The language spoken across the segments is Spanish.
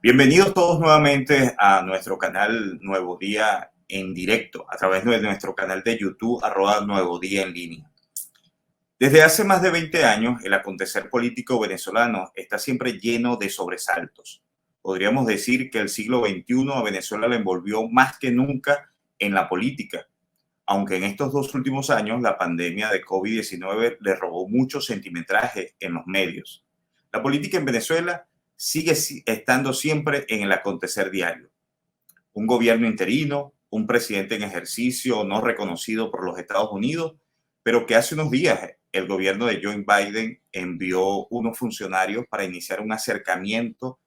Bienvenidos todos nuevamente a nuestro canal Nuevo Día en directo, a través de nuestro canal de YouTube, @Nuevo Día en línea. Desde hace más de 20 años, el acontecer político venezolano está siempre lleno de sobresaltos. Podríamos decir que el siglo XXI a Venezuela le envolvió más que nunca en la política, aunque en estos dos últimos años la pandemia de COVID-19 le robó mucho centimetraje en los medios. La política en Venezuela sigue estando siempre en el acontecer diario. Un gobierno interino, un presidente en ejercicio no reconocido por los Estados Unidos, pero que hace unos días el gobierno de Joe Biden envió unos funcionarios para iniciar un acercamiento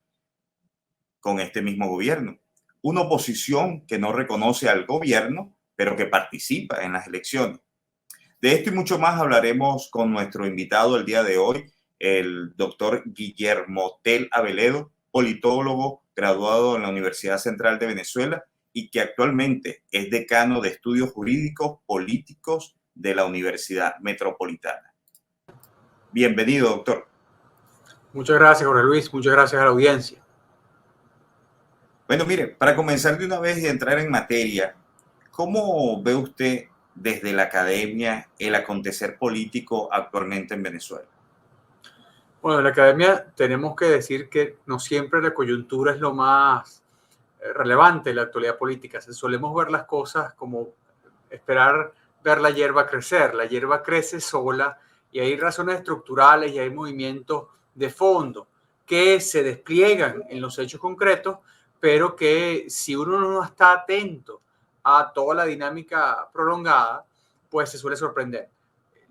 con este mismo gobierno. Una oposición que no reconoce al gobierno, pero que participa en las elecciones. De esto y mucho más hablaremos con nuestro invitado el día de hoy, el doctor Guillermo Tell Aveledo, politólogo graduado en la Universidad Central de Venezuela y que actualmente es decano de estudios jurídicos políticos de la Universidad Metropolitana. Bienvenido, doctor. Muchas gracias, Jorge Luis. Muchas gracias a la audiencia. Bueno, mire, para comenzar de una vez y entrar en materia, ¿cómo ve usted desde la academia el acontecer político actualmente en Venezuela? Bueno, en la academia tenemos que decir que no siempre la coyuntura es lo más relevante en la actualidad política. Solemos ver las cosas como esperar ver la hierba crecer. La hierba crece sola y hay razones estructurales y hay movimientos de fondo que se despliegan en los hechos concretos, pero que si uno no está atento a toda la dinámica prolongada, pues se suele sorprender.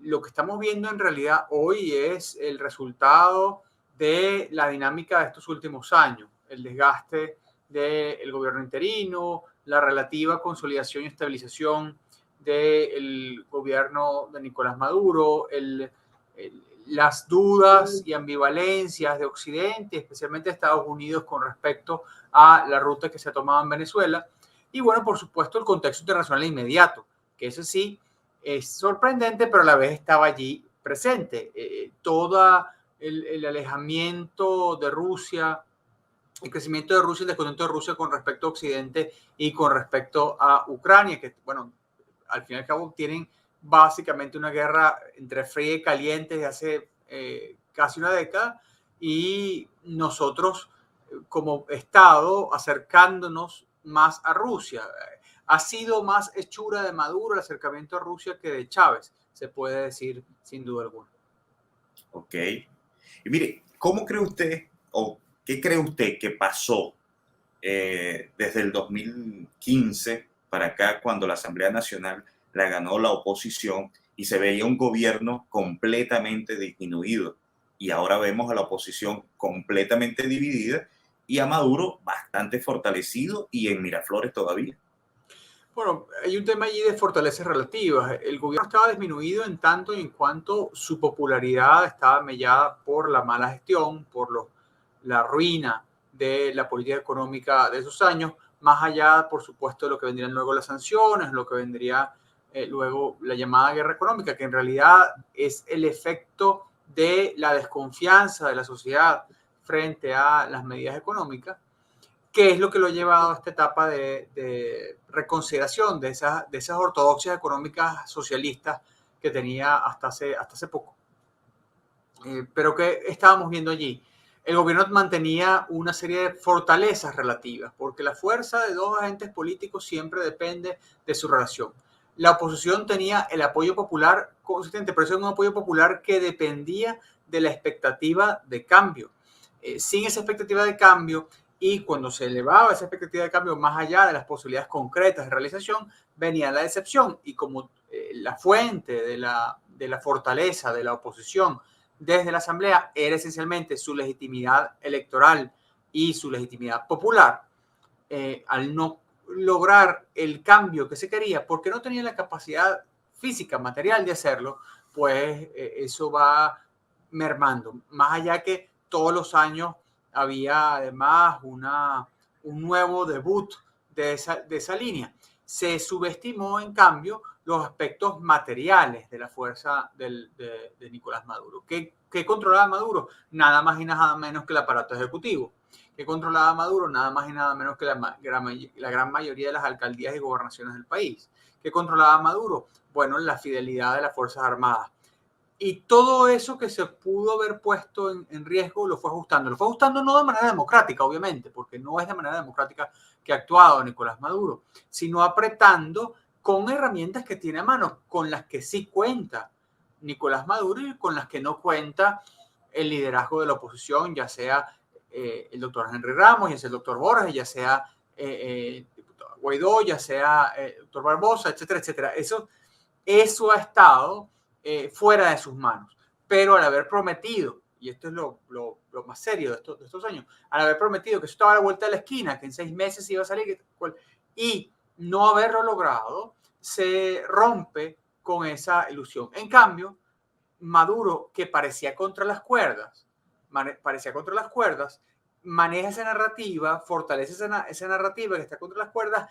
Lo que estamos viendo en realidad hoy es el resultado de la dinámica de estos últimos años, el desgaste del gobierno interino, la relativa consolidación y estabilización del gobierno de Nicolás Maduro, las dudas y ambivalencias de Occidente, especialmente de Estados Unidos, con respecto a la ruta que se ha tomado en Venezuela. Y bueno, por supuesto, el contexto internacional inmediato, que eso sí es sorprendente, pero a la vez estaba allí presente. Todo el alejamiento de Rusia, el crecimiento de Rusia, el descontento de Rusia con respecto a Occidente y con respecto a Ucrania, que, bueno, al fin y al cabo tienen básicamente una guerra entre fría y caliente desde hace casi una década, y nosotros como Estado acercándonos más a Rusia. Ha sido más hechura de Maduro el acercamiento a Rusia que de Chávez, se puede decir sin duda alguna. Ok. Y mire, ¿cómo cree usted o qué cree usted que pasó desde el 2015 para acá, cuando la Asamblea Nacional la ganó la oposición y se veía un gobierno completamente disminuido? Y ahora vemos a la oposición completamente dividida y a Maduro bastante fortalecido y en Miraflores todavía. Bueno, hay un tema allí de fortalezas relativas. El gobierno estaba disminuido en tanto y en cuanto su popularidad estaba mellada por la mala gestión, por la ruina de la política económica de esos años, más allá, por supuesto, de lo que vendrían luego las sanciones, lo que vendría luego la llamada guerra económica, que en realidad es el efecto de la desconfianza de la sociedad frente a las medidas económicas, que es lo que lo ha llevado a esta etapa de reconsideración de esas ortodoxias económicas socialistas que tenía hasta hace poco. Pero ¿qué estábamos viendo allí? El gobierno mantenía una serie de fortalezas relativas, porque la fuerza de dos agentes políticos siempre depende de su relación. La oposición tenía el apoyo popular consistente, pero eso es un apoyo popular que dependía de la expectativa de cambio. Sin esa expectativa de cambio, y cuando se elevaba esa expectativa de cambio más allá de las posibilidades concretas de realización, venía la decepción. Y como la fuente de la fortaleza de la oposición desde la Asamblea era esencialmente su legitimidad electoral y su legitimidad popular, al no lograr el cambio que se quería, porque no tenía la capacidad física, material de hacerlo, pues eso va mermando. Más allá que todos los años había además un nuevo debut de esa línea. Se subestimó, en cambio, los aspectos materiales de la fuerza de Nicolás Maduro. ¿Qué controlaba Maduro? Nada más y nada menos que el aparato ejecutivo. ¿Qué controlaba Maduro? Nada más y nada menos que la gran mayoría de las alcaldías y gobernaciones del país. ¿Qué controlaba Maduro? Bueno, la fidelidad de las Fuerzas Armadas. Y todo eso que se pudo haber puesto en riesgo lo fue ajustando. Lo fue ajustando no de manera democrática, obviamente, porque no es de manera democrática que ha actuado Nicolás Maduro, sino apretando con herramientas que tiene a mano, con las que sí cuenta Nicolás Maduro y con las que no cuenta el liderazgo de la oposición, ya sea el doctor Henry Ramos, ya sea el doctor Borges, ya sea el diputado Guaidó, ya sea el doctor Barbosa, etcétera, etcétera. Eso ha estado fuera de sus manos. Pero al haber prometido, y esto es lo más serio de estos años, al haber prometido que eso estaba a la vuelta de la esquina, que en 6 meses iba a salir, y no haberlo logrado, se rompe con esa ilusión. En cambio, Maduro, que parecía contra las cuerdas, maneja esa narrativa, fortalece esa narrativa que está contra las cuerdas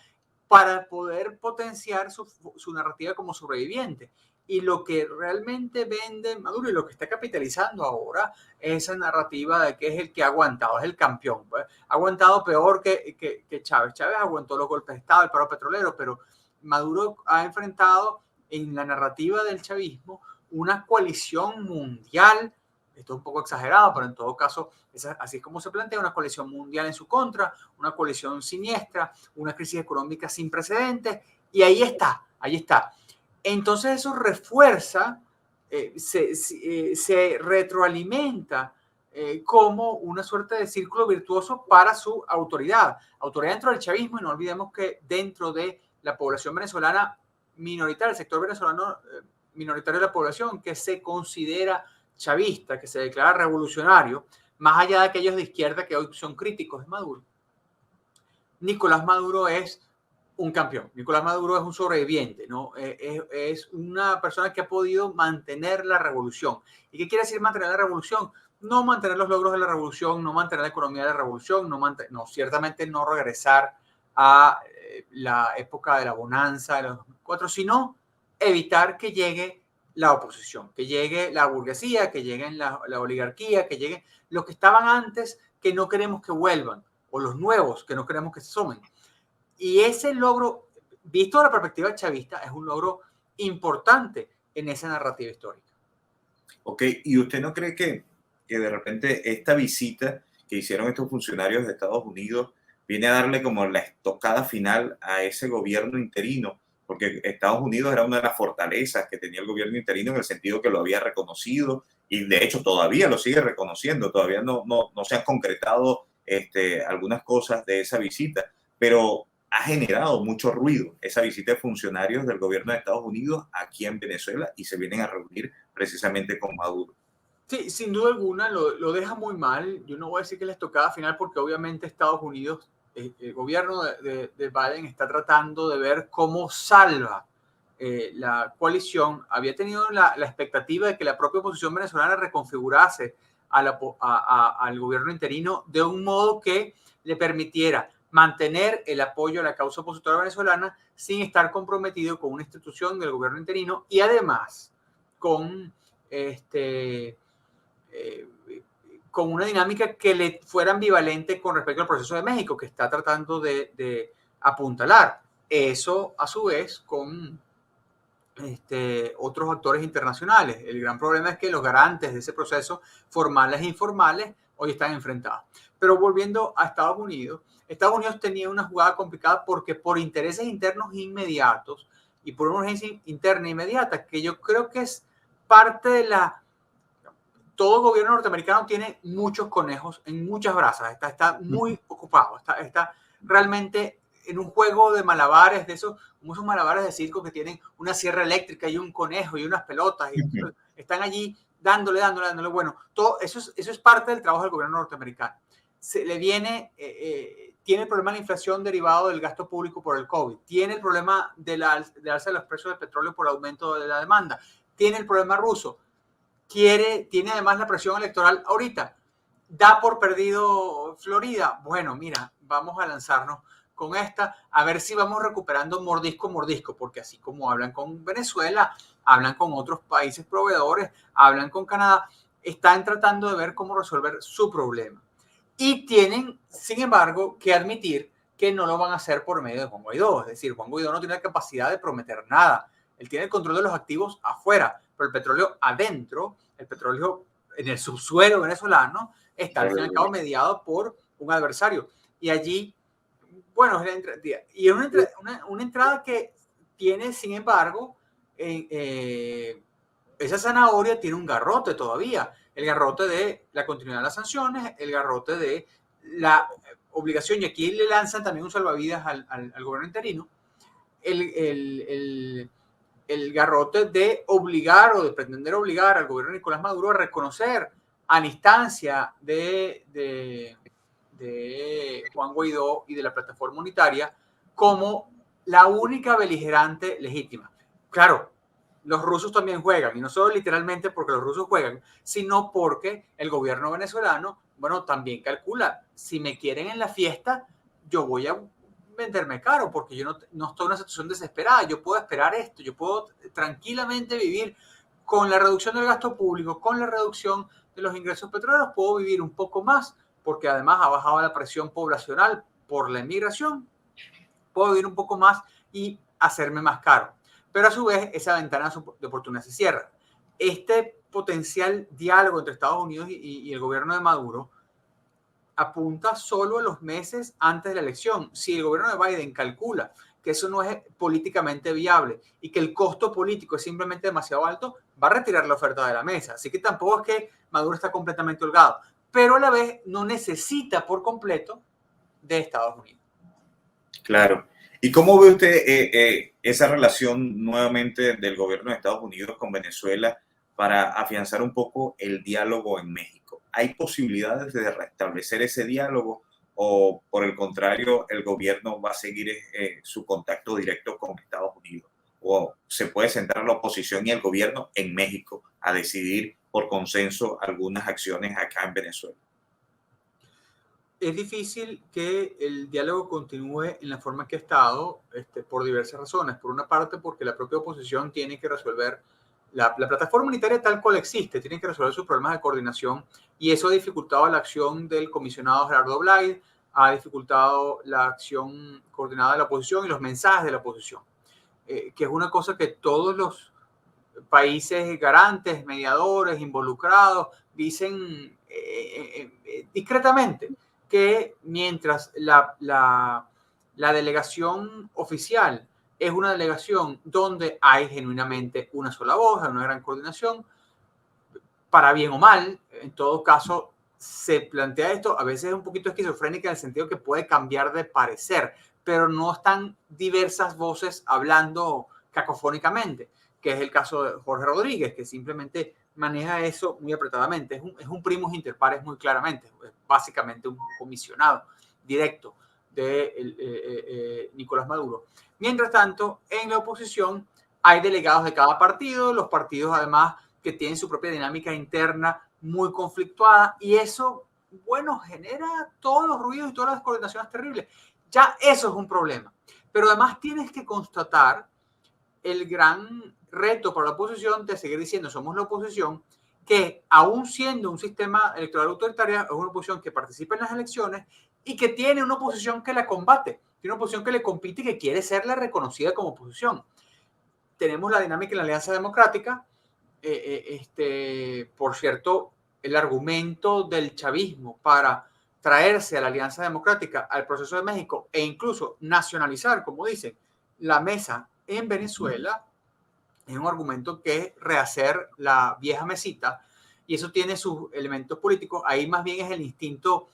para poder potenciar su narrativa como sobreviviente. Y lo que realmente vende Maduro y lo que está capitalizando ahora es esa narrativa de que es el que ha aguantado, es el campeón. ¿Pues? Ha aguantado peor que Chávez. Chávez aguantó los golpes de Estado, el paro petrolero, pero Maduro ha enfrentado en la narrativa del chavismo una coalición mundial. Esto es un poco exagerado, pero en todo caso, así es como se plantea, una coalición mundial en su contra, una coalición siniestra, una crisis económica sin precedentes, y ahí está, ahí está. Entonces eso refuerza, se retroalimenta como una suerte de círculo virtuoso para su autoridad. Autoridad dentro del chavismo, y no olvidemos que dentro de la población venezolana minoritaria, el sector venezolano minoritario de la población que se considera chavista, que se declara revolucionario, más allá de aquellos de izquierda que hoy son críticos de Maduro, Nicolás Maduro es un campeón. Nicolás Maduro es un sobreviviente, ¿no? Es una persona que ha podido mantener la revolución. ¿Y qué quiere decir mantener la revolución? No mantener los logros de la revolución, no mantener la economía de la revolución, no, ciertamente no regresar a la época de la bonanza de los 2004, sino evitar que llegue la oposición, que llegue la burguesía, que lleguen la oligarquía, que lleguen los que estaban antes, que no queremos que vuelvan, o los nuevos, que no queremos que se sumen. Y ese logro, visto de la perspectiva chavista, es un logro importante en esa narrativa histórica. Ok, ¿y usted no cree que de repente esta visita que hicieron estos funcionarios de Estados Unidos viene a darle como la estocada final a ese gobierno interino? Porque Estados Unidos era una de las fortalezas que tenía el gobierno interino en el sentido que lo había reconocido y de hecho todavía lo sigue reconociendo, todavía no se han concretado algunas cosas de esa visita, pero ha generado mucho ruido esa visita de funcionarios del gobierno de Estados Unidos aquí en Venezuela y se vienen a reunir precisamente con Maduro. Sí, sin duda alguna lo deja muy mal. Yo no voy a decir que les tocaba final porque obviamente Estados Unidos, el gobierno de Biden está tratando de ver cómo salva la coalición. Había tenido la expectativa de que la propia oposición venezolana reconfigurase al gobierno interino de un modo que le permitiera mantener el apoyo a la causa opositora venezolana sin estar comprometido con una institución del gobierno interino y además con con una dinámica que le fuera ambivalente con respecto al proceso de México, que está tratando de apuntalar. Eso, a su vez, con otros actores internacionales. El gran problema es que los garantes de ese proceso, formales e informales, hoy están enfrentados. Pero volviendo a Estados Unidos tenía una jugada complicada porque por intereses internos inmediatos y por una urgencia interna inmediata, que yo creo que es parte de todo gobierno norteamericano tiene muchos conejos en muchas brazas, está muy ocupado, está realmente en un juego de malabares, de esos, como esos malabares de circo que tienen una sierra eléctrica y un conejo y unas pelotas, y están allí dándole. Bueno, todo eso es parte del trabajo del gobierno norteamericano. Se le viene, tiene el problema de la inflación derivado del gasto público por el COVID, tiene el problema de alza de los precios del petróleo por aumento de la demanda, tiene el problema ruso, tiene además la presión electoral ahorita. Da por perdido Florida. Bueno, mira, vamos a lanzarnos con esta, a ver si vamos recuperando mordisco, porque así como hablan con Venezuela, hablan con otros países proveedores, hablan con Canadá, están tratando de ver cómo resolver su problema. y tienen, sin embargo, que admitir que no lo van a hacer por medio de Juan Guaidó. Es decir, Juan Guaidó no tiene la capacidad de prometer nada. Él tiene el control de los activos afuera, pero el petróleo adentro, el petróleo en el subsuelo venezolano, está al fin y al cabo mediado por un adversario. Y allí, bueno, y es una entrada que tiene, sin embargo, esa zanahoria tiene un garrote todavía. El garrote de la continuidad de las sanciones, el garrote de la obligación, y aquí le lanzan también un salvavidas al gobierno interino, el garrote de obligar o de pretender obligar al gobierno de Nicolás Maduro a reconocer a la instancia de Juan Guaidó y de la plataforma unitaria como la única beligerante legítima. Claro, los rusos también juegan, y no solo literalmente porque los rusos juegan, sino porque el gobierno venezolano, bueno, también calcula, si me quieren en la fiesta, yo voy a venderme caro, porque yo no estoy en una situación desesperada, yo puedo esperar esto, yo puedo tranquilamente vivir con la reducción del gasto público, con la reducción de los ingresos petroleros, puedo vivir un poco más, porque además ha bajado la presión poblacional por la inmigración, puedo vivir un poco más y hacerme más caro. Pero a su vez, esa ventana de oportunidad se cierra. Este potencial diálogo entre Estados Unidos y el gobierno de Maduro apunta solo a los meses antes de la elección. Si el gobierno de Biden calcula que eso no es políticamente viable y que el costo político es simplemente demasiado alto, va a retirar la oferta de la mesa. Así que tampoco es que Maduro está completamente holgado, pero a la vez no necesita por completo de Estados Unidos. Claro. ¿Y cómo ve usted esa relación nuevamente del gobierno de Estados Unidos con Venezuela para afianzar un poco el diálogo en México? ¿Hay posibilidades de restablecer ese diálogo o, por el contrario, el gobierno va a seguir su contacto directo con Estados Unidos? ¿O se puede sentar la oposición y el gobierno en México a decidir por consenso algunas acciones acá en Venezuela? Es difícil que el diálogo continúe en la forma que ha estado por diversas razones. Por una parte, porque la propia oposición tiene que resolver, la plataforma unitaria tal cual existe, tiene que resolver sus problemas de coordinación, y eso ha dificultado la acción del comisionado Gerardo Blay, ha dificultado la acción coordinada de la oposición y los mensajes de la oposición, que es una cosa que todos los países garantes, mediadores, involucrados, dicen discretamente que mientras la delegación oficial es una delegación donde hay genuinamente una sola voz, hay una gran coordinación, para bien o mal, en todo caso, se plantea esto, a veces es un poquito esquizofrénica en el sentido que puede cambiar de parecer, pero no están diversas voces hablando cacofónicamente, que es el caso de Jorge Rodríguez, que simplemente maneja eso muy apretadamente. Es un primus inter pares muy claramente, es básicamente un comisionado directo de Nicolás Maduro. Mientras tanto, en la oposición hay delegados de cada partido, los partidos además que tienen su propia dinámica interna muy conflictuada, y eso, bueno, genera todos los ruidos y todas las coordinaciones terribles. Ya eso es un problema. Pero además tienes que constatar el gran reto para la oposición de seguir diciendo somos la oposición, que aún siendo un sistema electoral autoritario, es una oposición que participa en las elecciones y que tiene una oposición que la combate, tiene una oposición que le compite y que quiere serla reconocida como oposición. Tenemos la dinámica en la Alianza Democrática. Por cierto, el argumento del chavismo para traerse a la Alianza Democrática al proceso de México e incluso nacionalizar, como dicen, la mesa en Venezuela, es un argumento que es rehacer la vieja mesita, y eso tiene sus elementos políticos. Ahí más bien es el instinto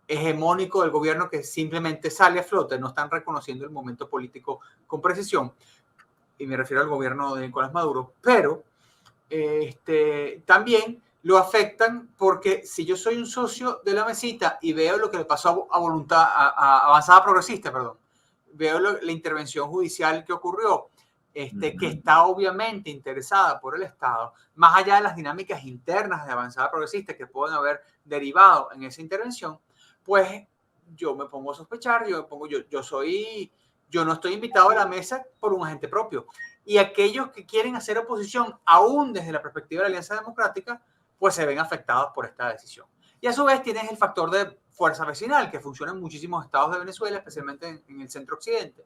hegemónico del gobierno que simplemente sale a flote, no están reconociendo el momento político con precisión, y me refiero al gobierno de Nicolás Maduro, pero también lo afectan porque si yo soy un socio de la mesita y veo lo que le pasó a Avanzada Progresista, perdón, veo la intervención judicial que ocurrió, que está obviamente interesada por el Estado, más allá de las dinámicas internas de Avanzada Progresista que pueden haber derivado en esa intervención, pues yo me pongo a sospechar, yo no estoy invitado a la mesa por un agente propio. Y aquellos que quieren hacer oposición, aún desde la perspectiva de la Alianza Democrática, pues se ven afectados por esta decisión. Y a su vez tienes el factor de fuerza vecinal, que funciona en muchísimos estados de Venezuela, especialmente en el centro occidente.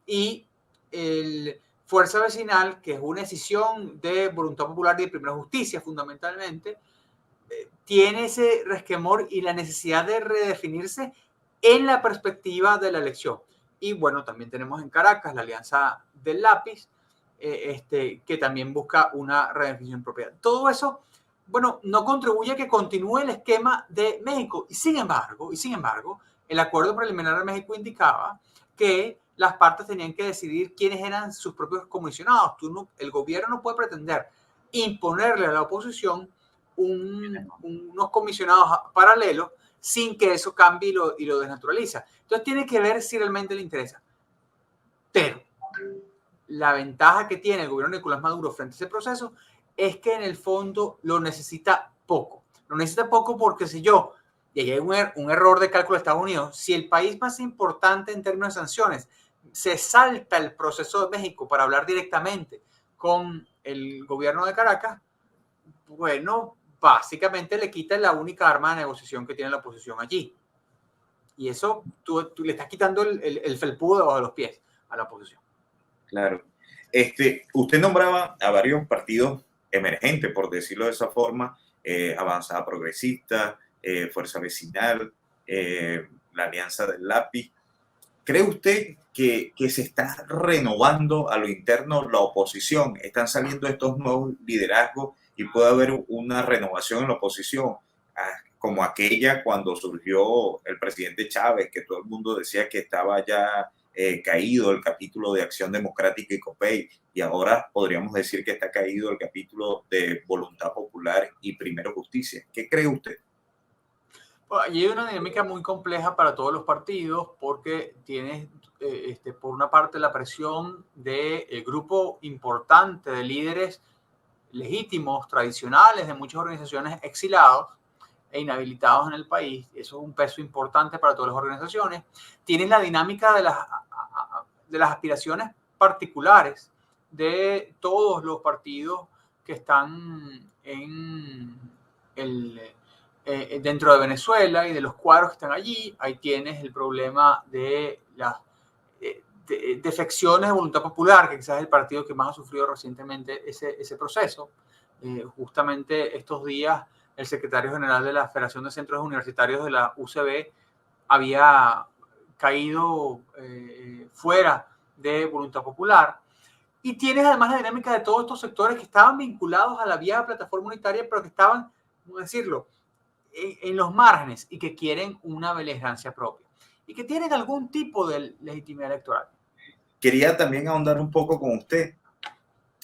Y el fuerza vecinal, que es una decisión de voluntad popular y de primera justicia fundamentalmente, tiene ese resquemor y la necesidad de redefinirse en la perspectiva de la elección. Y bueno, también tenemos en Caracas la Alianza del Lápiz, que también busca una redefinición propia. Todo eso, bueno, no contribuye a que continúe el esquema de México. Y sin embargo, el acuerdo preliminar de México indicaba que las partes tenían que decidir quiénes eran sus propios comisionados. El gobierno no puede pretender imponerle a la oposición unos comisionados paralelos sin que eso cambie y lo desnaturaliza. Entonces tiene que ver si realmente le interesa. Pero la ventaja que tiene el gobierno de Nicolás Maduro frente a ese proceso es que en el fondo lo necesita poco. Lo necesita poco porque si yo, y ahí hay un error de cálculo de Estados Unidos, si el país más importante en términos de sanciones se salta el proceso de México para hablar directamente con el gobierno de Caracas, bueno, básicamente le quita la única arma de negociación que tiene la oposición allí. Y eso tú le estás quitando el felpudo debajo de los pies a la oposición. Claro. Usted nombraba a varios partidos emergentes, por decirlo de esa forma, Avanzada Progresista, Fuerza Vecinal, la Alianza del Lápiz. ¿Cree usted que se está renovando a lo interno la oposición? ¿Están saliendo estos nuevos liderazgos y puede haber una renovación en la oposición? Como aquella cuando surgió el presidente Chávez, que todo el mundo decía que estaba ya caído el capítulo de Acción Democrática y COPEI, y ahora podríamos decir que está caído el capítulo de Voluntad Popular y Primero Justicia. ¿Qué cree usted? Allí hay una dinámica muy compleja para todos los partidos porque tienes, por una parte, la presión del grupo importante de líderes legítimos, tradicionales, de muchas organizaciones exilados e inhabilitados en el país. Eso es un peso importante para todas las organizaciones. Tienes la dinámica de las aspiraciones particulares de todos los partidos que están dentro de Venezuela y de los cuadros que están allí. Ahí tienes el problema de las defecciones de Voluntad Popular, que quizás es el partido que más ha sufrido recientemente ese proceso. Justamente estos días el secretario general de la Federación de Centros Universitarios de la UCB había caído fuera de Voluntad Popular. Y tienes además la dinámica de todos estos sectores que estaban vinculados a la vía de plataforma unitaria, pero que estaban, ¿cómo decirlo?, en los márgenes y que quieren una beligerancia propia y que tienen algún tipo de legitimidad electoral. Quería también ahondar un poco con usted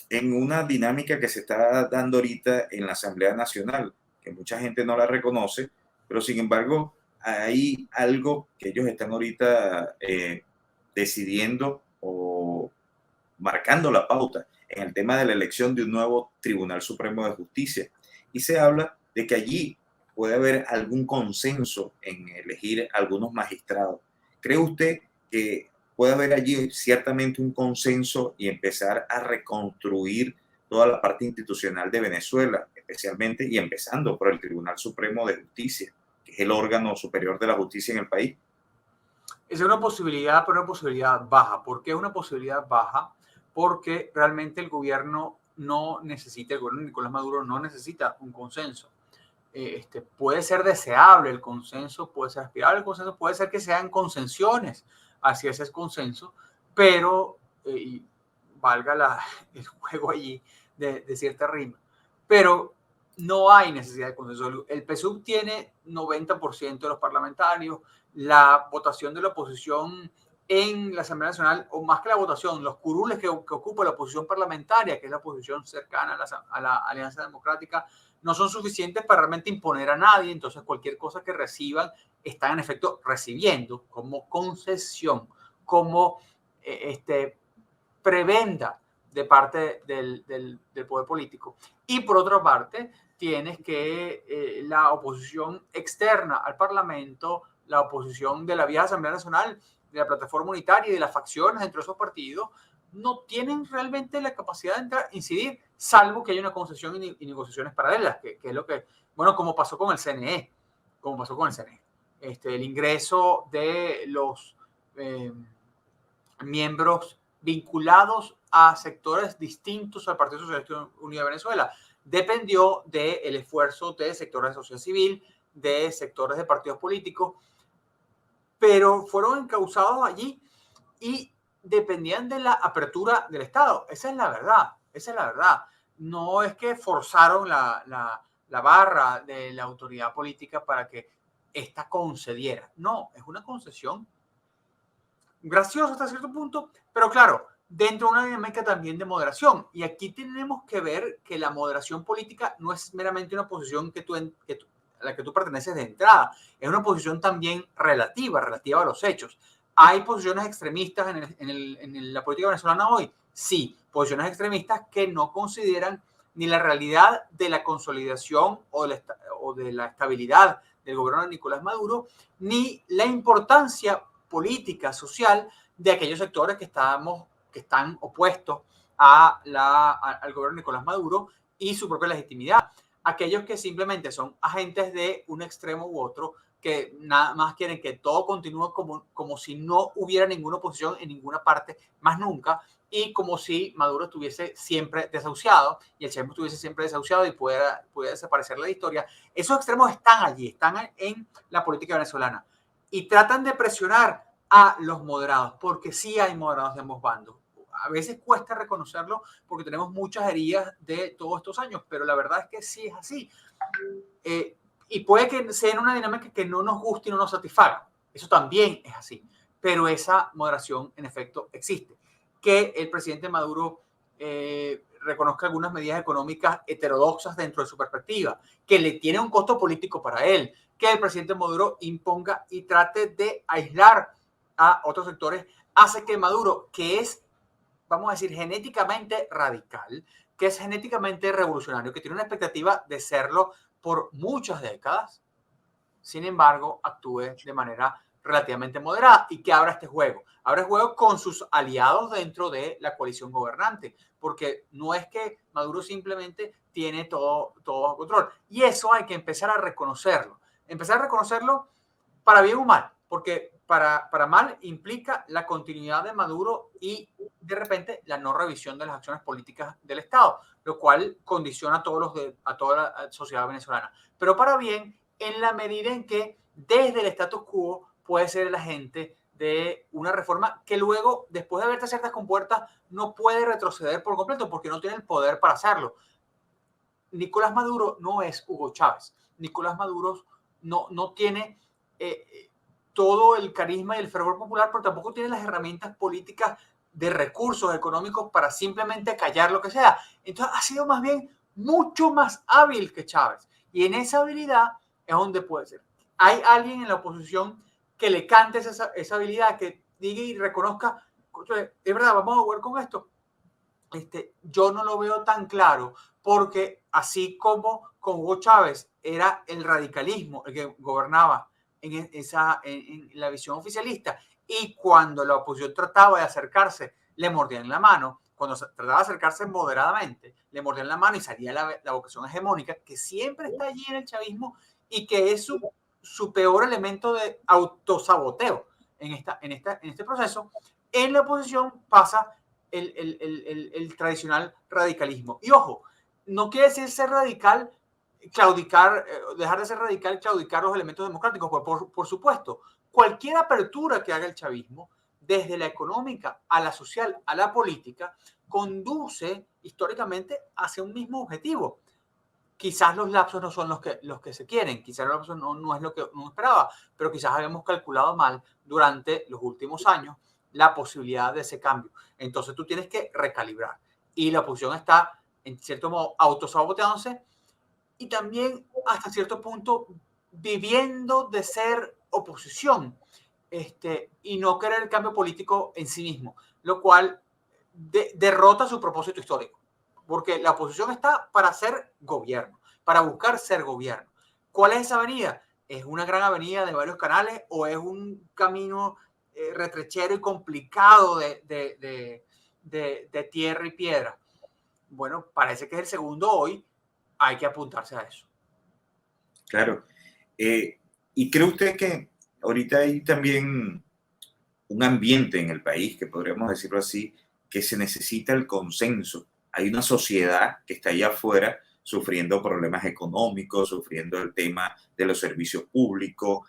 en una dinámica que se está dando ahorita en la Asamblea Nacional, que mucha gente no la reconoce, pero sin embargo hay algo que ellos están ahorita decidiendo o marcando la pauta en el tema de la elección de un nuevo Tribunal Supremo de Justicia. Y se habla de que allí puede haber algún consenso en elegir algunos magistrados. ¿Cree usted que puede haber allí ciertamente un consenso y empezar a reconstruir toda la parte institucional de Venezuela, especialmente y empezando por el Tribunal Supremo de Justicia, que es el órgano superior de la justicia en el país? Es una posibilidad, pero una posibilidad baja. ¿Por qué es una posibilidad baja? Porque realmente el gobierno no necesita, el gobierno de Nicolás Maduro no necesita un consenso. Puede ser deseable el consenso, puede ser aspirable el consenso, puede ser que sean concesiones hacia ese consenso, pero valga el juego allí de cierta rima, pero no hay necesidad de consenso. El PSUV tiene 90% de los parlamentarios, la votación de la oposición en la Asamblea Nacional, o más que la votación, los curules que ocupa la oposición parlamentaria, que es la oposición cercana a la Alianza Democrática, no son suficientes para realmente imponer a nadie. Entonces cualquier cosa que reciban están en efecto recibiendo como concesión, como prebenda de parte del poder político. Y por otra parte, tienes que la oposición externa al Parlamento, la oposición de la vieja Asamblea Nacional, de la plataforma unitaria y de las facciones dentro de esos partidos, no tienen realmente la capacidad de entrar, incidir, salvo que haya una concesión y negociaciones paralelas, que es lo que, bueno, como pasó con el CNE. como pasó con el CNE. El ingreso de los miembros vinculados a sectores distintos al Partido Socialista Unido de Venezuela dependió del esfuerzo de sectores de sociedad civil, de sectores de partidos políticos, pero fueron encausados allí y dependían de la apertura del Estado. Esa es la verdad, esa es la verdad. No es que forzaron la barra de la autoridad política para que ésta concediera. No, es una concesión graciosa hasta cierto punto, pero claro, dentro de una dinámica también de moderación. Y aquí tenemos que ver que la moderación política no es meramente una posición a la que tú perteneces de entrada, es una posición también relativa a los hechos. ¿Hay posiciones extremistas en la política venezolana hoy? Sí, posiciones extremistas que no consideran ni la realidad de la consolidación o de la estabilidad del gobierno de Nicolás Maduro, ni la importancia política, social, de aquellos sectores que están opuestos al gobierno de Nicolás Maduro y su propia legitimidad. Aquellos que simplemente son agentes de un extremo u otro, que nada más quieren que todo continúe como si no hubiera ninguna oposición en ninguna parte, más nunca, y como si Maduro estuviese siempre desahuciado y el chavismo estuviese siempre desahuciado y pudiera desaparecer la historia. Esos extremos están allí, están en la política venezolana y tratan de presionar a los moderados, porque sí hay moderados de ambos bandos. A veces cuesta reconocerlo porque tenemos muchas heridas de todos estos años, pero la verdad es que sí es así. Y puede que sea en una dinámica que no nos guste y no nos satisfaga. Eso también es así. Pero esa moderación, en efecto, existe. Que el presidente Maduro reconozca algunas medidas económicas heterodoxas dentro de su perspectiva, que le tiene un costo político para él, que el presidente Maduro imponga y trate de aislar a otros sectores, hace que Maduro, que es, vamos a decir, genéticamente radical, que es genéticamente revolucionario, que tiene una expectativa de serlo por muchas décadas, sin embargo, actúe de manera relativamente moderada y que abra este juego. Abra el juego con sus aliados dentro de la coalición gobernante, porque no es que Maduro simplemente tiene todo bajo control. Y eso hay que empezar a reconocerlo. Empezar a reconocerlo para bien o mal, porque para mal implica la continuidad de Maduro y de repente la no revisión de las acciones políticas del Estado, lo cual condiciona a toda la sociedad venezolana. Pero para bien, en la medida en que desde el status quo puede ser el agente de una reforma que luego, después de abiertas ciertas compuertas, no puede retroceder por completo porque no tiene el poder para hacerlo. Nicolás Maduro no es Hugo Chávez. Nicolás Maduro no tiene todo el carisma y el fervor popular, pero tampoco tiene las herramientas políticas de recursos económicos para simplemente callar lo que sea. Entonces ha sido más bien mucho más hábil que Chávez. Y en esa habilidad es donde puede ser. Hay alguien en la oposición que le cante esa habilidad, que diga y reconozca, es verdad, vamos a jugar con esto. Yo no lo veo tan claro, porque así como con Hugo Chávez era el radicalismo el que gobernaba en la visión oficialista, y cuando la oposición trataba de acercarse, le mordían la mano. Cuando trataba de acercarse moderadamente, le mordían la mano y salía la vocación hegemónica, que siempre está allí en el chavismo y que es su peor elemento de autosaboteo en este proceso. En la oposición pasa el tradicional radicalismo. Y ojo, no quiere decir ser radical, claudicar, dejar de ser radical, claudicar los elementos democráticos. Por supuesto, cualquier apertura que haga el chavismo, desde la económica a la social, a la política, conduce históricamente hacia un mismo objetivo. Quizás los lapsos no son los que se quieren, quizás los lapsos no es lo que uno esperaba, pero quizás habíamos calculado mal durante los últimos años la posibilidad de ese cambio. Entonces tú tienes que recalibrar. Y la oposición está, en cierto modo, autosaboteándose y también, hasta cierto punto, viviendo de ser oposición, y no querer el cambio político en sí mismo, lo cual derrota su propósito histórico. Porque la oposición está para ser gobierno, para buscar ser gobierno. ¿Cuál es esa avenida? ¿Es una gran avenida de varios canales o es un camino retrechero y complicado de tierra y piedra? Bueno, parece que es el segundo hoy. Hay que apuntarse a eso. Claro. ¿Y cree usted que ahorita hay también un ambiente en el país, que podríamos decirlo así, que se necesita el consenso? Hay una sociedad que está allá afuera sufriendo problemas económicos, sufriendo el tema de los servicios públicos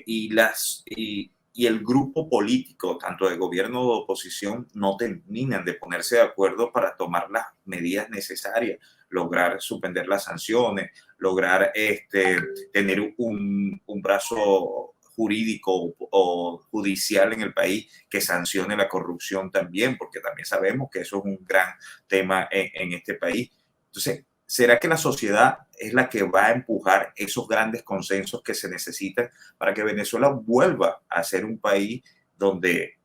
y el grupo político, tanto de gobierno o de oposición, no terminan de ponerse de acuerdo para tomar las medidas necesarias, lograr suspender las sanciones, lograr tener un brazo jurídico o judicial en el país que sancione la corrupción también, porque también sabemos que eso es un gran tema en este país. Entonces, ¿será que la sociedad es la que va a empujar esos grandes consensos que se necesitan para que Venezuela vuelva a ser un país donde,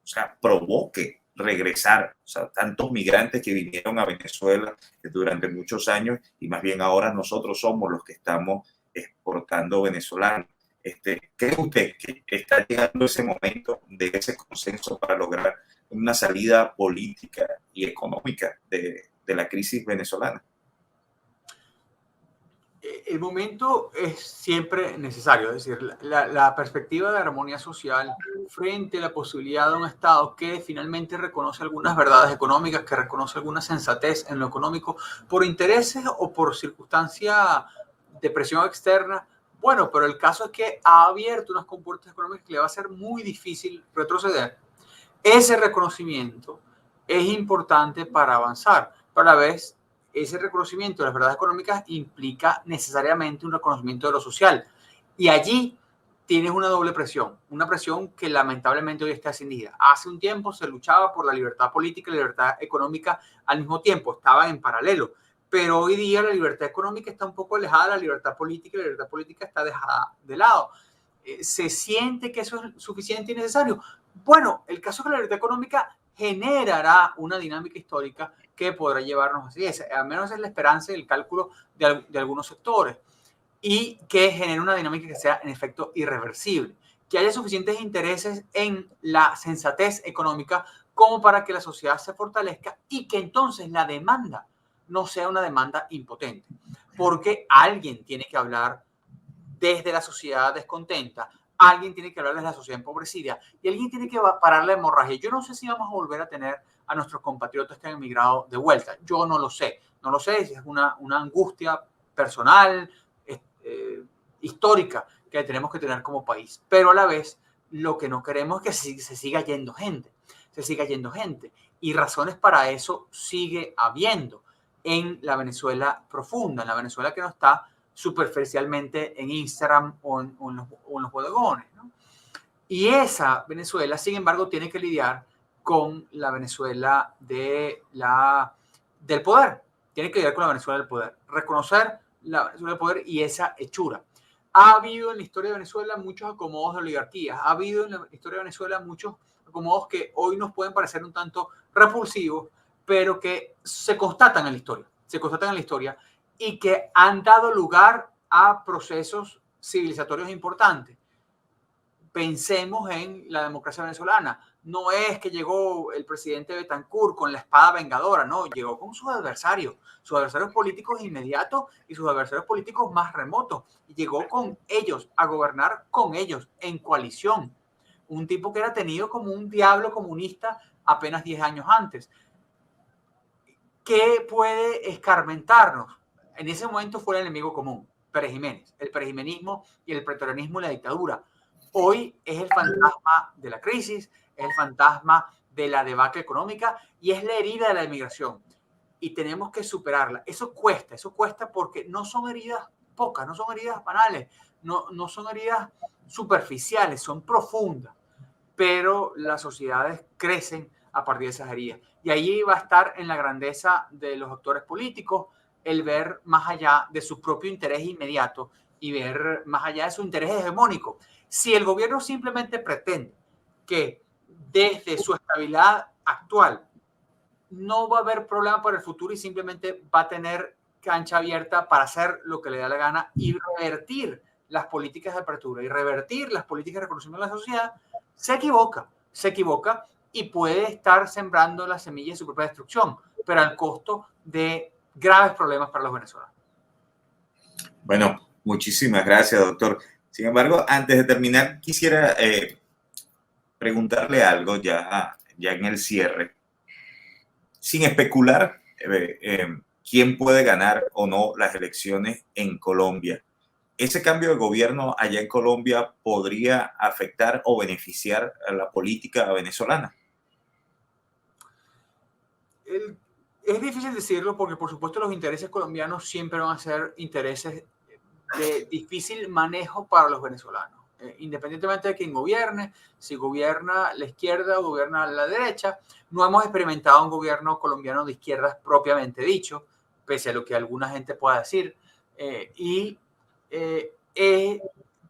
o sea, provoque regresar, o sea, tantos migrantes que vinieron a Venezuela durante muchos años y más bien ahora nosotros somos los que estamos exportando venezolanos? ¿Cree usted que está llegando ese momento de ese consenso para lograr una salida política y económica de la crisis venezolana? El momento es siempre necesario, es decir, la perspectiva de armonía social frente a la posibilidad de un Estado que finalmente reconoce algunas verdades económicas, que reconoce alguna sensatez en lo económico por intereses o por circunstancia de presión externa. Bueno, pero el caso es que ha abierto unas compuertas económicas que le va a ser muy difícil retroceder. Ese reconocimiento es importante para avanzar, pero a la vez ese reconocimiento de las verdades económicas implica necesariamente un reconocimiento de lo social. Y allí tienes una doble presión, una presión que lamentablemente hoy está ascendida. Hace un tiempo se luchaba por la libertad política y la libertad económica al mismo tiempo, estaban en paralelo. Pero hoy día la libertad económica está un poco alejada de la libertad política y la libertad política está dejada de lado. ¿Se siente que eso es suficiente y necesario? Bueno, el caso es que la libertad económica generará una dinámica histórica que podrá llevarnos así. Al menos es la esperanza y el cálculo de algunos sectores. Y que genere una dinámica que sea en efecto irreversible. Que haya suficientes intereses en la sensatez económica como para que la sociedad se fortalezca y que entonces la demanda no sea una demanda impotente. Porque alguien tiene que hablar desde la sociedad descontenta, alguien tiene que hablar desde la sociedad empobrecida y alguien tiene que parar la hemorragia. Yo no sé si vamos a volver a tener a nuestros compatriotas que han emigrado de vuelta. Yo no lo sé. No lo sé si es una angustia personal, histórica que tenemos que tener como país. Pero a la vez, lo que no queremos es que se siga yendo gente. Se siga yendo gente. Y razones para eso sigue habiendo en la Venezuela profunda, en la Venezuela que no está superficialmente en Instagram o en los bodegones, ¿no? Y esa Venezuela, sin embargo, tiene que lidiar con la Venezuela del poder. Tiene que lidiar con la Venezuela del poder. Reconocer la Venezuela del poder y esa hechura. Ha habido en la historia de Venezuela muchos acomodos de oligarquías. Ha habido en la historia de Venezuela muchos acomodos que hoy nos pueden parecer un tanto repulsivos, pero que se constatan en la historia. Se constatan en la historia y que han dado lugar a procesos civilizatorios importantes. Pensemos en la democracia venezolana. No es que llegó el presidente Betancourt con la espada vengadora, no, llegó con sus adversarios políticos inmediatos y sus adversarios políticos más remotos. Y llegó con ellos, a gobernar con ellos, en coalición. Un tipo que era tenido como un diablo comunista apenas 10 años antes. ¿Qué puede escarmentarnos? En ese momento fue el enemigo común, Pérez Jiménez, el perejimenismo y el pretorianismo y la dictadura. Hoy es el fantasma de la crisis, es el fantasma de la debacle económica y es la herida de la inmigración. Y tenemos que superarla. Eso cuesta porque no son heridas pocas, no son heridas banales, no son heridas superficiales, son profundas. Pero las sociedades crecen a partir de esas heridas. Y ahí va a estar en la grandeza de los actores políticos el ver más allá de su propio interés inmediato y ver más allá de su interés hegemónico. Si el gobierno simplemente pretende que desde su estabilidad actual no va a haber problema para el futuro y simplemente va a tener cancha abierta para hacer lo que le da la gana y revertir las políticas de apertura y revertir las políticas de reconocimiento de la sociedad, se equivoca y puede estar sembrando las semillas de su propia destrucción, pero al costo de graves problemas para los venezolanos. Bueno, muchísimas gracias, doctor. Sin embargo, antes de terminar, quisiera preguntarle algo ya en el cierre, sin especular quién puede ganar o no las elecciones en Colombia. ¿Ese cambio de gobierno allá en Colombia podría afectar o beneficiar a la política venezolana? Es difícil decirlo porque, por supuesto, los intereses colombianos siempre van a ser intereses de difícil manejo para los venezolanos. Independientemente de quién gobierne, si gobierna la izquierda o gobierna la derecha, no hemos experimentado un gobierno colombiano de izquierdas propiamente dicho, pese a lo que alguna gente pueda decir.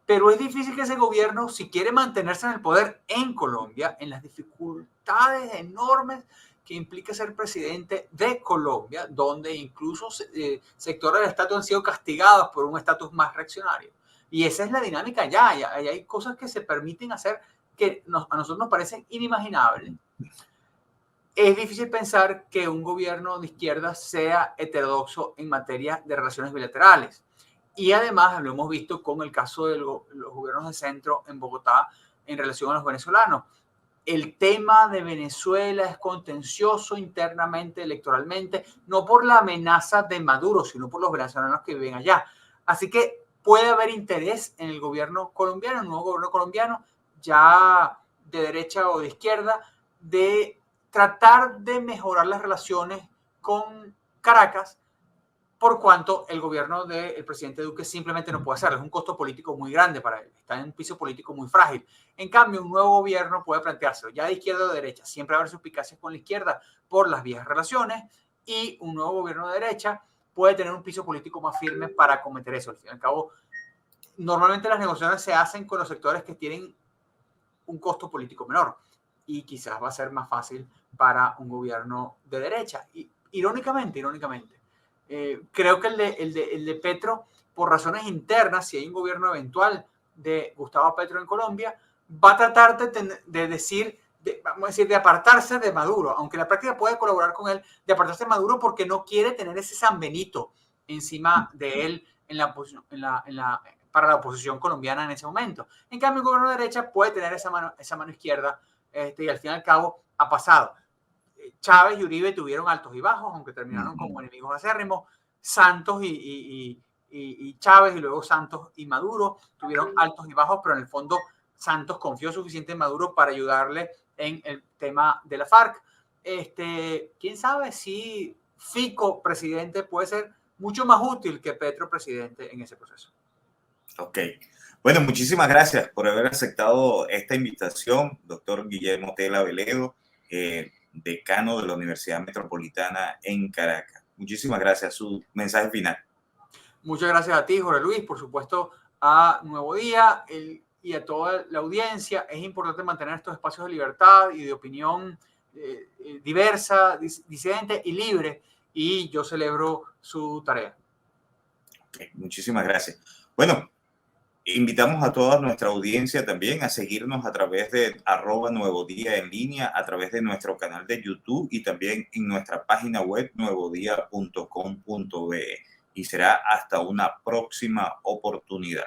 Pero es difícil que ese gobierno, si quiere mantenerse en el poder en Colombia, en las dificultades enormes que implica ser presidente de Colombia, donde incluso sectores del estatus han sido castigados por un estatus más reaccionario. Y esa es la dinámica ya hay cosas que se permiten hacer que a nosotros nos parecen inimaginables. Es difícil pensar que un gobierno de izquierda sea heterodoxo en materia de relaciones bilaterales. Y además lo hemos visto con el caso de los gobiernos de centro en Bogotá en relación a los venezolanos. El tema de Venezuela es contencioso internamente, electoralmente, no por la amenaza de Maduro, sino por los venezolanos que viven allá. Así que puede haber interés en el gobierno colombiano, en el nuevo gobierno colombiano, ya de derecha o de izquierda, de tratar de mejorar las relaciones con Caracas, por cuanto el gobierno del presidente Duque simplemente no puede hacerlo. Es un costo político muy grande para él. Está en un piso político muy frágil. En cambio, un nuevo gobierno puede planteárselo, ya de izquierda o de derecha. Siempre va a haber suspicacias con la izquierda por las viejas relaciones, y un nuevo gobierno de derecha puede tener un piso político más firme para cometer eso. Al fin y al cabo, normalmente las negociaciones se hacen con los sectores que tienen un costo político menor, y quizás va a ser más fácil para un gobierno de derecha. Y, irónicamente, creo que el de Petro, por razones internas, si hay un gobierno eventual de Gustavo Petro en Colombia, va a tratar de decir, vamos a decir, de apartarse de Maduro, aunque en la práctica puede colaborar con él, de apartarse de Maduro porque no quiere tener ese San Benito encima de él para la oposición colombiana en ese momento. En cambio, el gobierno de derecha puede tener esa mano izquierda, y al fin y al cabo ha pasado. Chávez y Uribe tuvieron altos y bajos, aunque terminaron como enemigos acérrimos. Santos y Chávez, y luego Santos y Maduro tuvieron altos y bajos, pero en el fondo Santos confió suficiente en Maduro para ayudarle en el tema de la FARC. ¿Quién sabe si Fico presidente puede ser mucho más útil que Petro presidente en ese proceso? Ok. Bueno, muchísimas gracias por haber aceptado esta invitación, doctor Guillermo Tela Veledo, decano de la Universidad Metropolitana en Caracas. Muchísimas gracias. Su mensaje final. Muchas gracias a ti, Jorge Luis, por supuesto, a Nuevo Día y a toda la audiencia. Es importante mantener estos espacios de libertad y de opinión diversa, disidente y libre, y yo celebro su tarea. Okay, muchísimas gracias. Bueno, invitamos a toda nuestra audiencia también a seguirnos a través de @nuevodía en línea, a través de nuestro canal de YouTube y también en nuestra página web nuevodia.com.be. Y será hasta una próxima oportunidad.